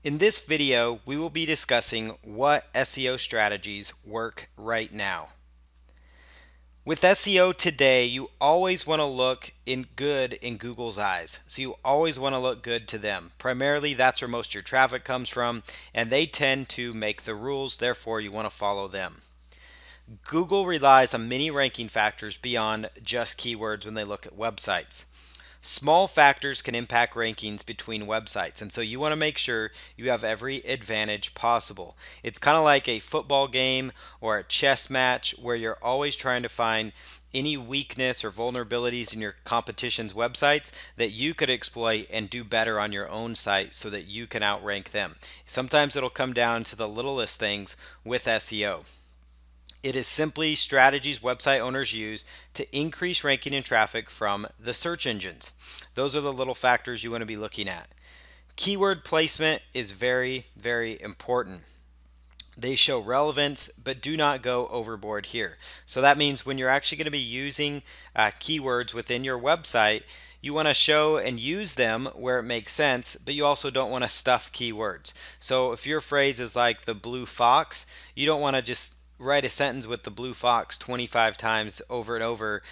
In this video, we will be discussing what SEO strategies work right now. With SEO today, you always want to look good in Google's eyes. So you always want to look good to them. Primarily, that's where most of your traffic comes from, and they tend to make the rules, therefore you want to follow them. Google relies on many ranking factors beyond just keywords when they look at websites. Small factors can impact rankings between websites, and so you want to make sure you have every advantage possible. It's kind of like a football game or a chess match where you're always trying to find any weakness or vulnerabilities in your competition's websites that you could exploit and do better on your own site so that you can outrank them. Sometimes it'll come down to the littlest things with SEO. It is simply strategies website owners use to increase ranking and traffic from the search engines. Those are the little factors you want to be looking at. Keyword placement is very, very important. They show relevance, but do not go overboard here. So that means when you're actually going to be using keywords within your website, you want to show and use them where it makes sense, but you also don't want to stuff keywords. So if your phrase is like the blue fox, you don't want to just write a sentence with the blue fox 25 times over and over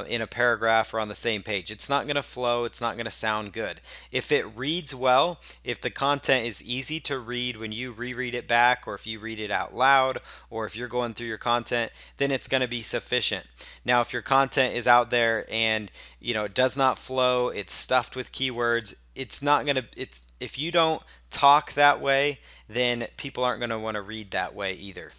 in a paragraph or on the same page. It's not going to flow. It's not going to sound good. If it reads well, if the content is easy to read when you reread it back, or if you read it out loud, or if you're going through your content, then it's going to be sufficient. Now, if your content is out there and it does not flow, it's stuffed with keywords, it's not going to, if you don't talk that way, then people aren't going to want to read that way either.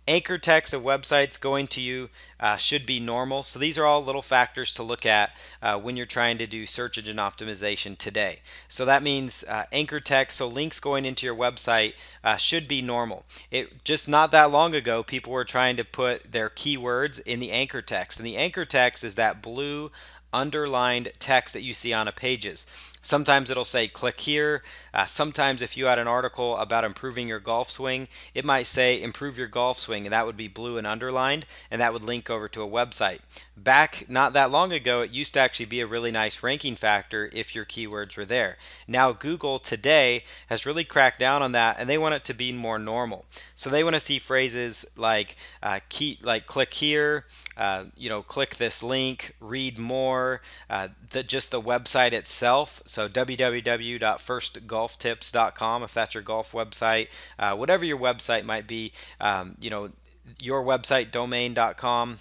Anchor text of websites going to you should be normal. So these are all little factors to look at when you're trying to do search engine optimization today. So that means anchor text, so links going into your website should be normal. It just not that long ago, people were trying to put their keywords in the anchor text. And the anchor text is that blue underlined text that you see on a pages. Sometimes it'll say click here. Sometimes if you had an article about improving your golf swing, it might say improve your golf swing, and that would be blue and underlined, and that would link over to a website. Back not that long ago, it used to actually be a really nice ranking factor if your keywords were there. Now Google today has really cracked down on that, and they want it to be more normal. So they want to see phrases like click here, click this link, read more, just the website itself. So www.firstgolftips.com if that's your golf website, whatever your website might be, your website domain.com,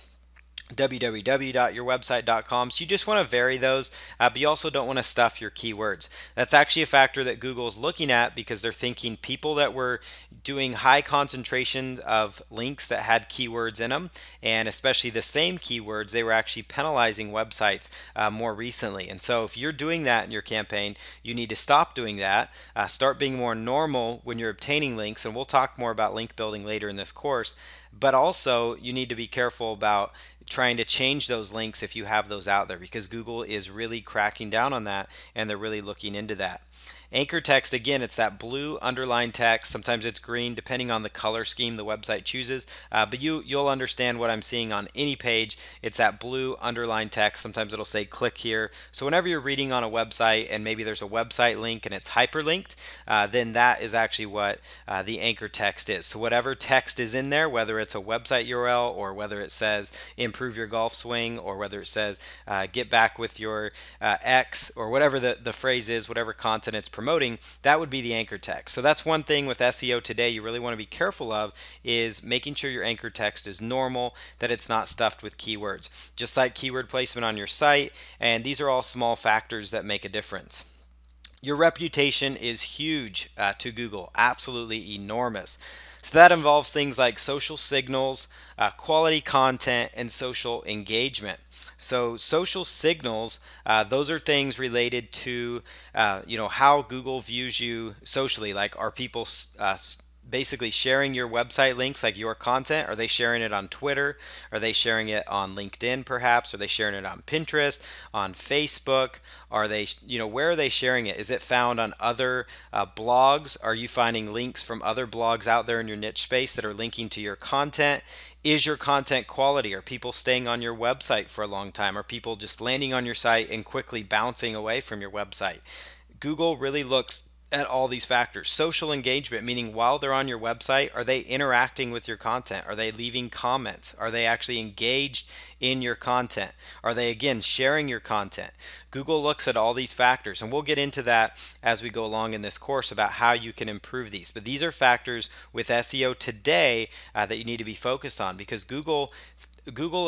www.yourwebsite.com. So you just want to vary those, but you also don't want to stuff your keywords. That's actually a factor that Google is looking at because they're thinking people that were doing high concentration of links that had keywords in them, and especially the same keywords, they were actually penalizing websites more recently. And so if you're doing that in your campaign, you need to stop doing that, start being more normal when you're obtaining links, and we'll talk more about link building later in this course. But also you need to be careful about trying to change those links if you have those out there, because Google is really cracking down on that and they're really looking into that. Anchor text, again, it's that blue underlined text. Sometimes it's green depending on the color scheme the website chooses, but you'll understand what I'm seeing on any page. It's that blue underlined text. Sometimes it'll say click here. So whenever you're reading on a website and maybe there's a website link and it's hyperlinked, then that is actually what the anchor text is. So whatever text is in there, whether it's a website URL or whether it says improve your golf swing, or whether it says get back with your ex, or whatever the phrase is, whatever content it's promoting, that would be the anchor text. So that's one thing with SEO today you really want to be careful of, is making sure your anchor text is normal, that it's not stuffed with keywords. Just like keyword placement on your site, and these are all small factors that make a difference. Your reputation is huge to Google, absolutely enormous. So that involves things like social signals, quality content, and social engagement. So social signals, those are things related to how Google views you socially. Like, are people basically sharing your website links, like your content? Are they sharing it on Twitter? Are they sharing it on LinkedIn perhaps? Are they sharing it on Pinterest, on Facebook? Are they, where are they sharing it? Is it found on other blogs? Are you finding links from other blogs out there in your niche space that are linking to your content? Is your content quality? Are people staying on your website for a long time? Are people just landing on your site and quickly bouncing away from your website? Google really looks at all these factors. Social engagement, meaning while they're on your website, are they interacting with your content? Are they leaving comments? Are they actually engaged in your content? Are they, again, sharing your content? Google looks at all these factors, and we'll get into that as we go along in this course about how you can improve these. But these are factors with SEO today that you need to be focused on, because Google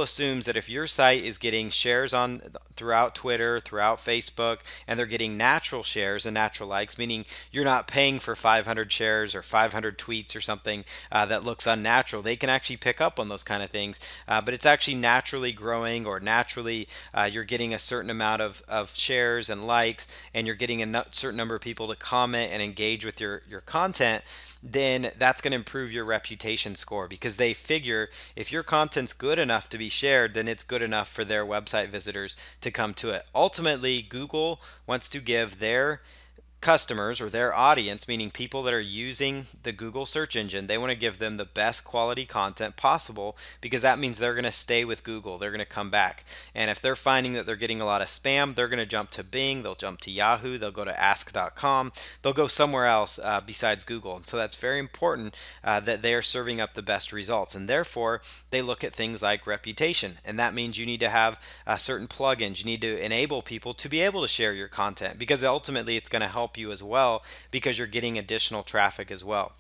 assumes that if your site is getting shares on throughout Twitter, throughout Facebook, and they're getting natural shares and natural likes, meaning you're not paying for 500 shares or 500 tweets or something that looks unnatural. They can actually pick up on those kind of things, but it's actually naturally growing, or naturally you're getting a certain amount of shares and likes, and you're getting a certain number of people to comment and engage with your content. Then that's going to improve your reputation score, because they figure if your content's good enough to be shared, then it's good enough for their website visitors to come to it. Ultimately, Google wants to give their customers, or their audience, meaning people that are using the Google search engine, they want to give them the best quality content possible, because that means they're going to stay with Google. They're going to come back. And if they're finding that they're getting a lot of spam, they're going to jump to Bing, they'll jump to Yahoo, they'll go to ask.com, they'll go somewhere else besides Google. And so that's very important that they are serving up the best results. And therefore, they look at things like reputation. And that means you need to have certain plugins. You need to enable people to be able to share your content, because ultimately it's going to help you as well, because you're getting additional traffic as well.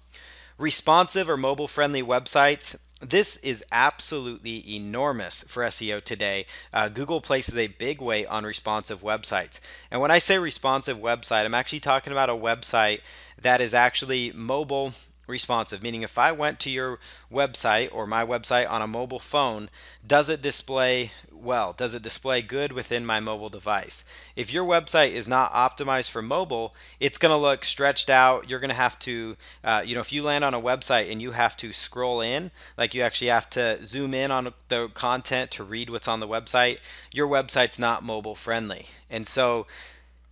Responsive or mobile friendly websites. This is absolutely enormous for SEO today. Google places a big weight on responsive websites. And when I say responsive website, I'm actually talking about a website that is actually mobile responsive, meaning if I went to your website or my website on a mobile phone, does it display well? Does it display good within my mobile device? If your website is not optimized for mobile, it's going to look stretched out. You're going to have to, if you land on a website and you have to scroll in, like you actually have to zoom in on the content to read what's on the website, your website's not mobile friendly. And so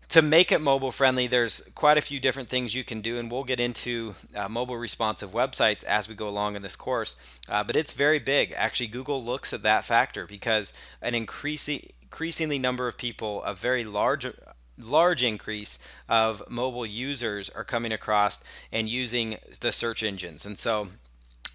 to make it mobile friendly, there's quite a few different things you can do, and we'll get into mobile responsive websites as we go along in this course. But it's very big. Actually, Google looks at that factor, because an increasingly number of people, a very large increase of mobile users are coming across and using the search engines. And so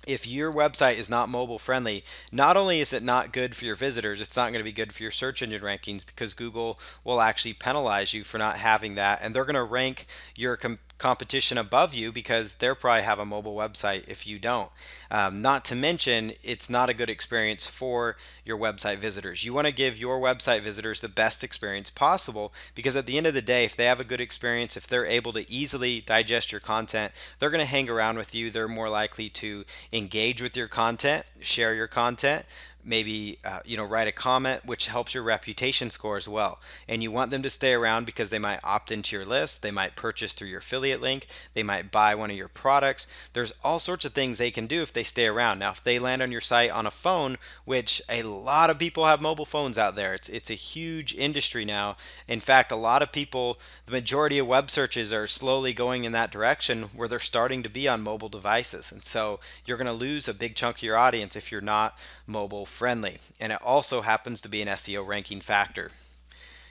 if your website is not mobile friendly, not only is it not good for your visitors, it's not going to be good for your search engine rankings, because Google will actually penalize you for not having that, and they're going to rank your competition above you, because they'll probably have a mobile website if you don't. Not to mention, it's not a good experience for your website visitors. You want to give your website visitors the best experience possible, because at the end of the day, if they have a good experience, if they're able to easily digest your content, they're going to hang around with you. They're more likely to engage with your content, share your content, maybe write a comment, which helps your reputation score as well. And you want them to stay around, because they might opt into your list, they might purchase through your affiliate link, they might buy one of your products. There's all sorts of things they can do if they stay around. Now, if they land on your site on a phone, which a lot of people have mobile phones out there, it's a huge industry now. In fact, a lot of people, the majority of web searches are slowly going in that direction, where they're starting to be on mobile devices. And so you're going to lose a big chunk of your audience if you're not mobile friendly. And it also happens to be an SEO ranking factor.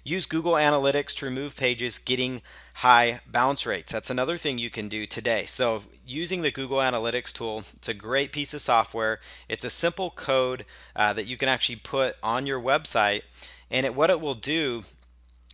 Use Google Analytics to remove pages getting high bounce rates. That's another thing you can do today. So using the Google Analytics tool, it's a great piece of software. It's a simple code that you can actually put on your website, and what it will do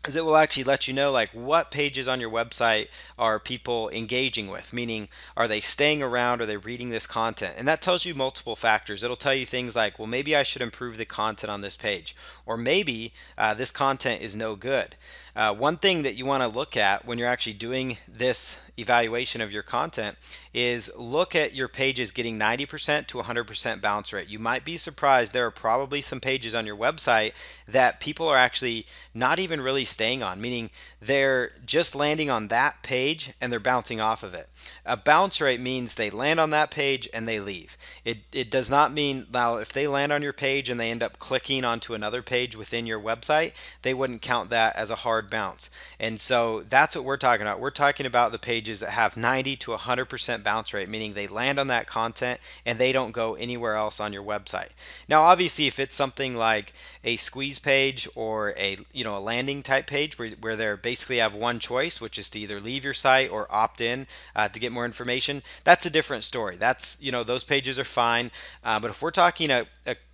is it will actually let you know, like, what pages on your website are people engaging with, meaning are they staying around, are they reading this content? And that tells you multiple factors. It'll tell you things like, well, maybe I should improve the content on this page, or maybe this content is no good. One thing that you want to look at when you're actually doing this evaluation of your content is look at your pages getting 90% to 100% bounce rate. You might be surprised. There are probably some pages on your website that people are actually not even really staying on, meaning they're just landing on that page and they're bouncing off of it. A bounce rate means they land on that page and they leave. It does not mean, now if they land on your page and they end up clicking onto another page within your website, they wouldn't count that as a hard hard bounce. And so that's what we're talking about. We're talking about the pages that have 90 to 100% bounce rate, meaning they land on that content and they don't go anywhere else on your website. Now, obviously, if it's something like a squeeze page or a a landing type page where they basically have one choice, which is to either leave your site or opt in to get more information, that's a different story. That's those pages are fine. But if we're talking a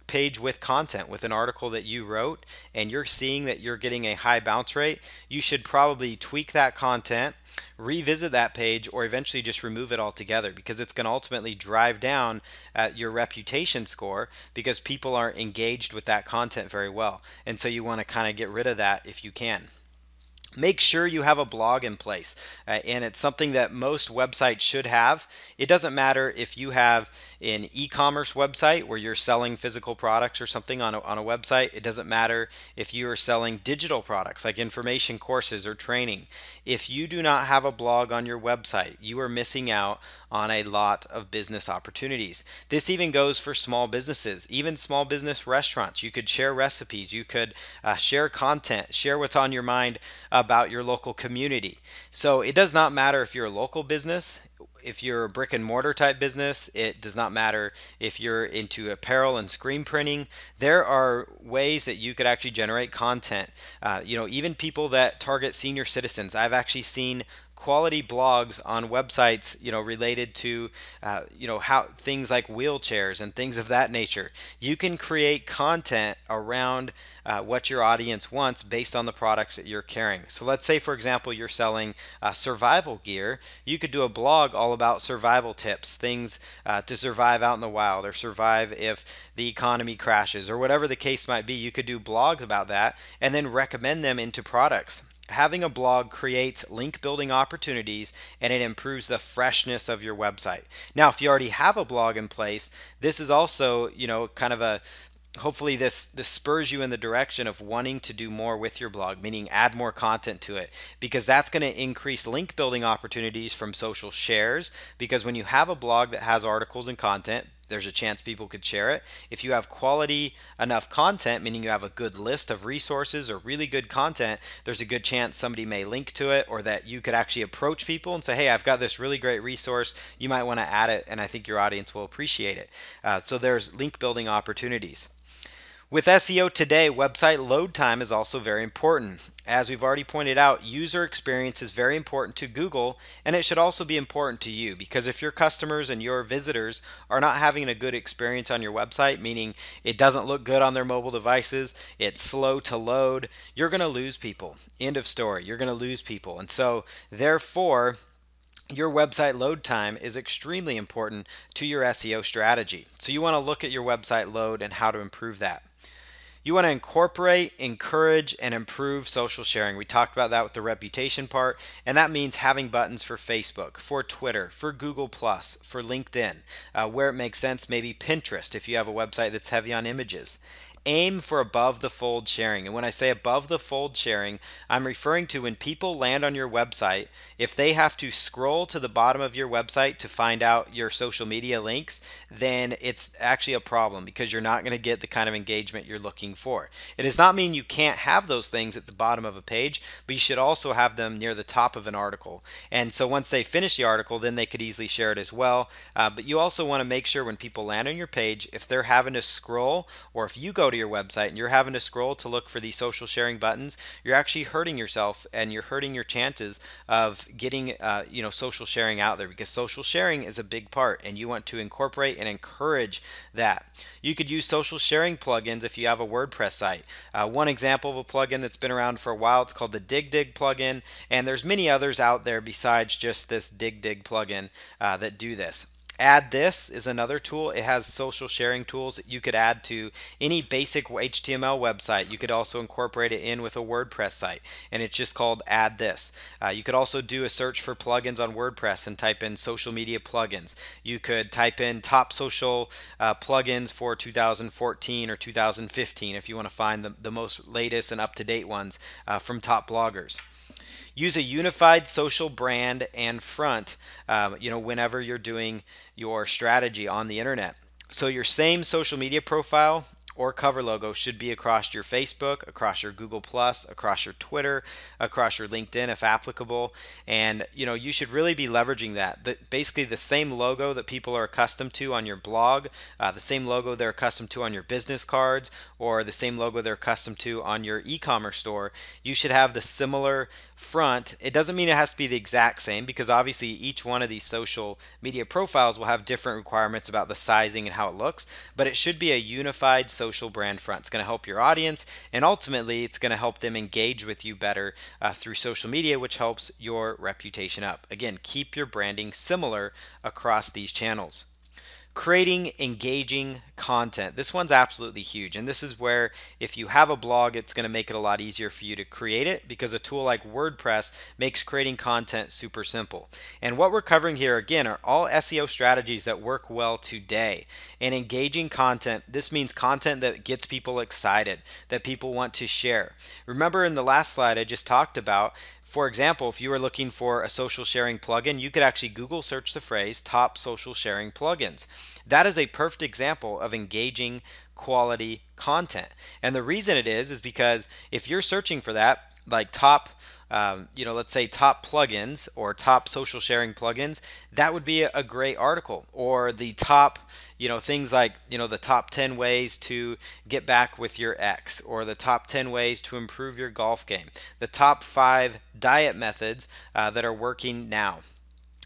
page with content, with an article that you wrote, and you're seeing that you're getting a high bounce rate, you should probably tweak that content, revisit that page, or eventually just remove it altogether, because it's going to ultimately drive down your reputation score because people aren't engaged with that content very well. And so you want to kind of get rid of that if you can. Make sure you have a blog in place, and it's something that most websites should have. It doesn't matter if you have an e-commerce website where you're selling physical products or something on a website. It doesn't matter if you are selling digital products like information courses or training. If you do not have a blog on your website, you are missing out on a lot of business opportunities. This even goes for small businesses, even small business restaurants. You could share recipes, you could share content, share what's on your mind about your local community. So it does not matter if you're a local business, if you're a brick and mortar type business. It does not matter if you're into apparel and screen printing. There are ways that you could actually generate content. Even people that target senior citizens. I've actually seen quality blogs on websites, related to, how things like wheelchairs and things of that nature. You can create content around what your audience wants based on the products that you're carrying. So let's say, for example, you're selling survival gear. You could do a blog all about survival tips, things to survive out in the wild, or survive if the economy crashes, or whatever the case might be. You could do blogs about that and then recommend them into products. Having a blog creates link building opportunities, and it improves the freshness of your website. Now, if you already have a blog in place, this is also, kind of hopefully this spurs you in the direction of wanting to do more with your blog, meaning add more content to it, because that's going to increase link building opportunities from social shares. Because when you have a blog that has articles and content, there's a chance people could share it. If you have quality enough content, meaning you have a good list of resources or really good content, there's a good chance somebody may link to it, or that you could actually approach people and say, hey, I've got this really great resource, you might want to add it, and I think your audience will appreciate it. So there's link building opportunities. With SEO today, website load time is also very important. As we've already pointed out, user experience is very important to Google, and it should also be important to you, because if your customers and your visitors are not having a good experience on your website, meaning it doesn't look good on their mobile devices, it's slow to load, you're going to lose people. End of story. You're going to lose people. And so therefore, your website load time is extremely important to your SEO strategy. So you want to look at your website load and how to improve that. You want to incorporate, encourage, and improve social sharing. We talked about that with the reputation part, and that means having buttons for Facebook, for Twitter, for Google+, for LinkedIn, where it makes sense, maybe Pinterest if you have a website that's heavy on images. Aim for above the fold sharing. And when I say above the fold sharing, I'm referring to when people land on your website, if they have to scroll to the bottom of your website to find out your social media links, then it's actually a problem, because you're not going to get the kind of engagement you're looking for. It does not mean you can't have those things at the bottom of a page, but you should also have them near the top of an article. And so once they finish the article, then they could easily share it as well. But you also want to make sure when people land on your page, if they're having to scroll, or if you go to your website and you're having to scroll to look for these social sharing buttons, you're actually hurting yourself, and you're hurting your chances of getting social sharing out there, because social sharing is a big part, and you want to incorporate and encourage that. You could use social sharing plugins if you have a WordPress site. One example of a plugin that's been around for a while, it's called the Dig plugin, and there's many others out there besides just this Dig plugin that do this. Add This is another tool. It has social sharing tools that you could add to any basic HTML website. You could also incorporate it in with a WordPress site, and it's just called Add This. You could also do a search for plugins on WordPress and type in social media plugins. You could type in top social plugins for 2014 or 2015 if you want to find the most latest and up-to-date ones from top bloggers. Use a unified social brand and front, whenever you're doing your strategy on the internet. So your same social media profile or cover logo should be across your Facebook, across your Google Plus, across your Twitter, across your LinkedIn if applicable. And you should really be leveraging that. Basically the same logo that people are accustomed to on your blog, the same logo they're accustomed to on your business cards, or the same logo they're accustomed to on your e-commerce store. You should have the similar front. It doesn't mean it has to be the exact same, because obviously each one of these social media profiles will have different requirements about the sizing and how it looks, but it should be a unified social brand front. It's going to help your audience, and ultimately it's going to help them engage with you better through social media, which helps your reputation up. Again, keep your branding similar across these channels. Creating engaging content. This one's absolutely huge, and this is where if you have a blog, it's going to make it a lot easier for you to create it, because a tool like WordPress makes creating content super simple. And what we're covering here again are all SEO strategies that work well today. And engaging content, this means content that gets people excited, that people want to share. Remember in the last slide I just talked about, for example, if you were looking for a social sharing plugin, you could actually Google search the phrase top social sharing plugins. That is a perfect example of engaging quality content. And the reason it is because if you're searching for that, like top let's say top plugins or top social sharing plugins, that would be a great article. Or the top, things like, the top 10 ways to get back with your ex, or the top 10 ways to improve your golf game, the top 5 diet methods that are working now,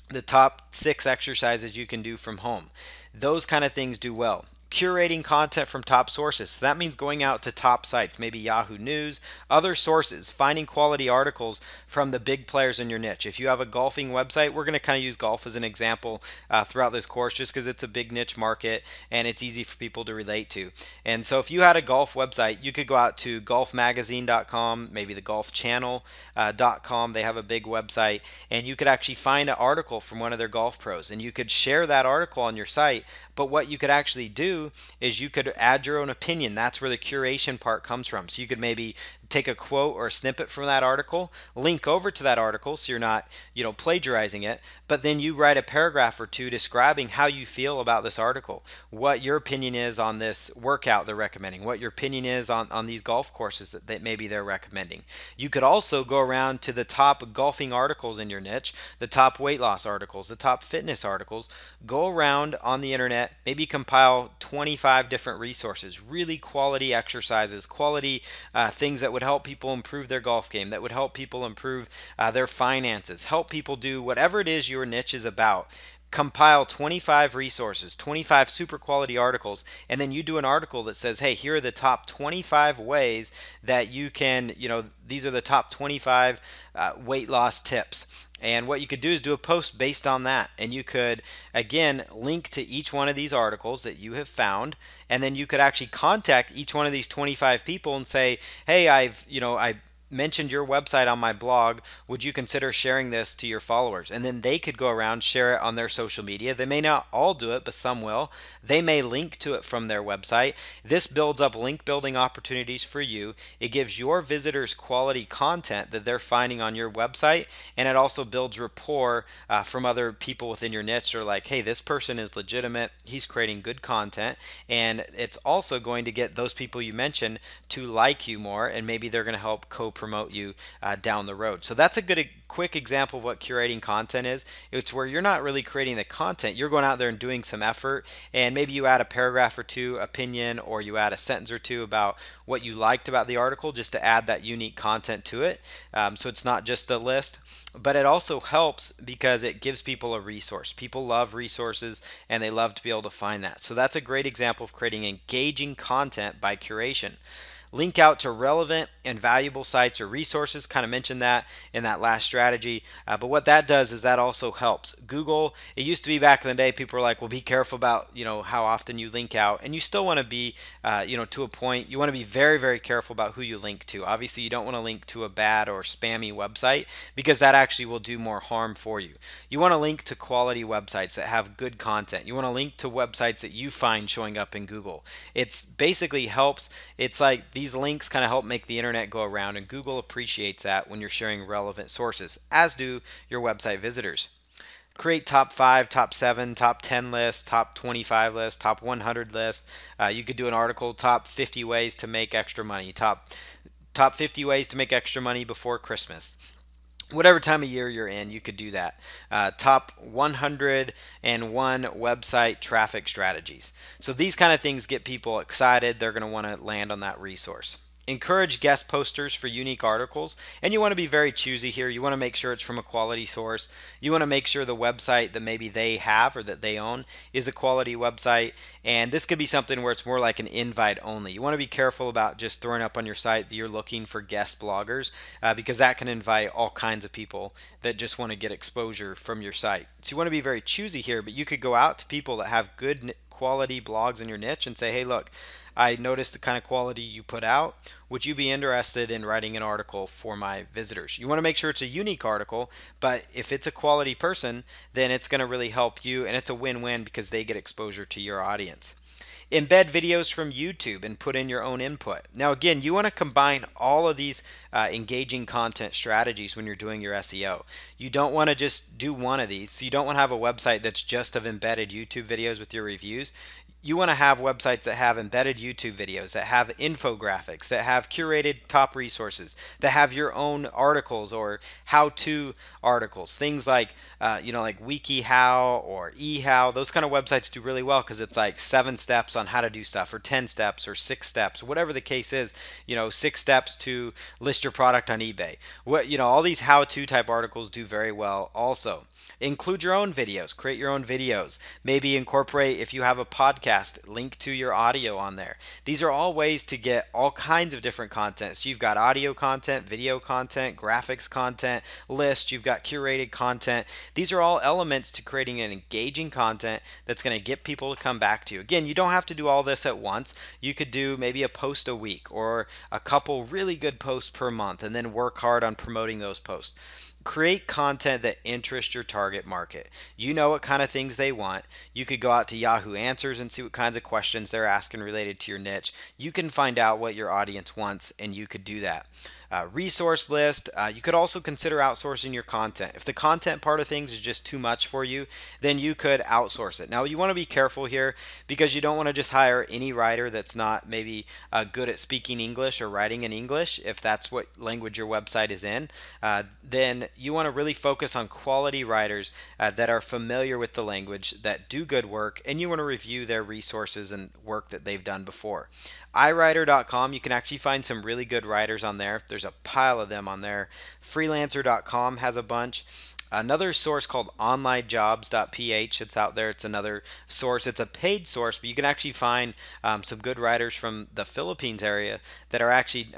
the top 6 exercises you can do from home. Those kind of things do well. Curating content from top sources. So that means going out to top sites, maybe Yahoo News, other sources, finding quality articles from the big players in your niche. If you have a golfing website, we're going to kind of use golf as an example throughout this course, just because it's a big niche market and it's easy for people to relate to. And so if you had a golf website, you could go out to golfmagazine.com, maybe the golfchannel.com. They have a big website, and you could actually find an article from one of their golf pros, and you could share that article on your site. But what you could actually do is you could add your own opinion. That's where the curation part comes from. So you could maybe take a quote or a snippet from that article, link over to that article so you're not, plagiarizing it, but then you write a paragraph or two describing how you feel about this article, what your opinion is on this workout they're recommending, what your opinion is on these golf courses that maybe they're recommending. You could also go around to the top golfing articles in your niche, the top weight loss articles, the top fitness articles. Go around on the internet, maybe compile 25 different resources, really quality exercises, quality things that would help people improve their golf game, that would help people improve their finances, help people do whatever it is your niche is about. Compile 25 resources, 25 super quality articles, and then you do an article that says, hey, here are the top 25 ways that you can, these are the top 25 weight loss tips. And what you could do is do a post based on that. And you could, again, link to each one of these articles that you have found. And then you could actually contact each one of these 25 people and say, hey, I mentioned your website on my blog. Would you consider sharing this to your followers? And then they could go around, share it on their social media. They may not all do it, but some will. They may link to it from their website. This builds up link building opportunities for you. It gives your visitors quality content that they're finding on your website, and it also builds rapport from other people within your niche. They're like, hey, this person is legitimate. He's creating good content, and it's also going to get those people you mentioned to like you more, and maybe they're going to help co-promote you down the road. So that's a good quick example of what curating content is. It's where you're not really creating the content, you're going out there and doing some effort, and maybe you add a paragraph or two opinion, or you add a sentence or two about what you liked about the article, just to add that unique content to it. So it's not just a list, but it also helps because it gives people a resource. People love resources, and they love to be able to find that. So that's a great example of creating engaging content by curation. Link out to relevant and valuable sites or resources. Kind of mentioned that in that last strategy. But what that does is that also helps. Google, it used to be back in the day, people were like, well, be careful about, how often you link out. And you still want to be, to a point, you want to be very, very careful about who you link to. Obviously, you don't want to link to a bad or spammy website, because that actually will do more harm for you. You want to link to quality websites that have good content. You want to link to websites that you find showing up in Google. It's basically helps. It's like these links kind of help make the internet go around, and Google appreciates that when you're sharing relevant sources, as do your website visitors. create top 5, top 7, top 10 lists, top 25 lists, top 100 lists. You could do an article, top 50 ways to make extra money, top 50 ways to make extra money before Christmas. Whatever time of year you're in, you could do that. Top 101 website traffic strategies. So these kind of things get people excited. They're going to want to land on that resource. Encourage guest posters for unique articles, and you want to be very choosy here. You want to make sure it's from a quality source. You want to make sure the website that maybe they have or that they own is a quality website, and this could be something where it's more like an invite only. You want to be careful about just throwing up on your site that you're looking for guest bloggers, because that can invite all kinds of people that just want to get exposure from your site. So you want to be very choosy here, but you could go out to people that have good quality blogs in your niche and say, hey, look, I noticed the kind of quality you put out. Would you be interested in writing an article for my visitors? You want to make sure it's a unique article, but if it's a quality person, then it's going to really help you, and it's a win-win because they get exposure to your audience. Embed videos from YouTube and put in your own input. Now again, you want to combine all of these engaging content strategies when you're doing your SEO. You don't want to just do one of these. So you don't want to have a website that's just of embedded YouTube videos with your reviews. You want to have websites that have embedded YouTube videos, that have infographics, that have curated top resources, that have your own articles or how-to articles. Things like, like WikiHow or eHow. Those kind of websites do really well because it's like 7 steps on how to do stuff, or 10 steps, or 6 steps, whatever the case is. 6 steps to list your product on eBay. All these how-to type articles do very well also. Include your own videos. Create your own videos. Maybe incorporate, if you have a podcast, link to your audio on there. These are all ways to get all kinds of different content. So you've got audio content, video content, graphics content, lists, you've got curated content. These are all elements to creating an engaging content that's going to get people to come back to you. Again, you don't have to do all this at once. You could do maybe a post a week or a couple really good posts per month, and then work hard on promoting those posts. Create content that interests your target market. You know what kind of things they want. You could go out to Yahoo Answers and see what kinds of questions they're asking related to your niche. You can find out what your audience wants, and you could do that. Resource list. You could also consider outsourcing your content. If the content part of things is just too much for you, then you could outsource it. Now, you want to be careful here because you don't want to just hire any writer that's not maybe good at speaking English or writing in English. If that's what language your website is in, then you want to really focus on quality writers that are familiar with the language, that do good work, and you want to review their resources and work that they've done before. iWriter.com, you can actually find some really good writers on there. There's a pile of them on there. Freelancer.com has a bunch. Another source called onlinejobs.ph, it's out there. It's another source. It's a paid source, but you can actually find some good writers from the Philippines area that are actually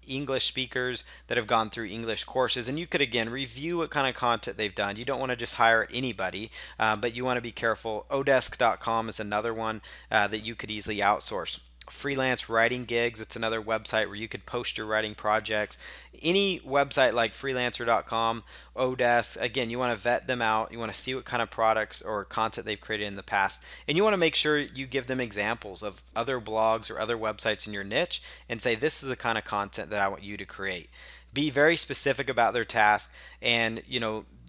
English speakers that have gone through English courses, and you could again review what kind of content they've done. You don't want to just hire anybody, but you want to be careful. Odesk.com is another one that you could easily outsource. Freelance writing gigs, it's another website where you could post your writing projects. Any website like freelancer.com, Odesk, again, you want to vet them out. You want to see what kind of products or content they've created in the past, and you want to make sure you give them examples of other blogs or other websites in your niche and say, this is the kind of content that I want you to create. Be very specific about their task, and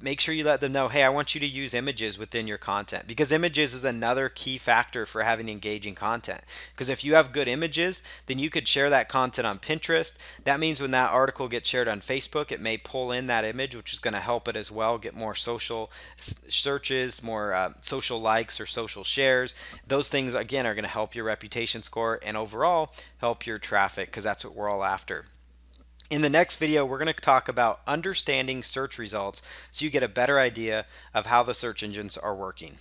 make sure you let them know, hey, I want you to use images within your content, because images is another key factor for having engaging content. Because if you have good images, then you could share that content on Pinterest. That means when that article gets shared on Facebook, it may pull in that image, which is going to help it as well, get more social searches, more social likes or social shares. Those things again are going to help your reputation score and overall help your traffic, because that's what we're all after. In the next video, we're going to talk about understanding search results so you get a better idea of how the search engines are working.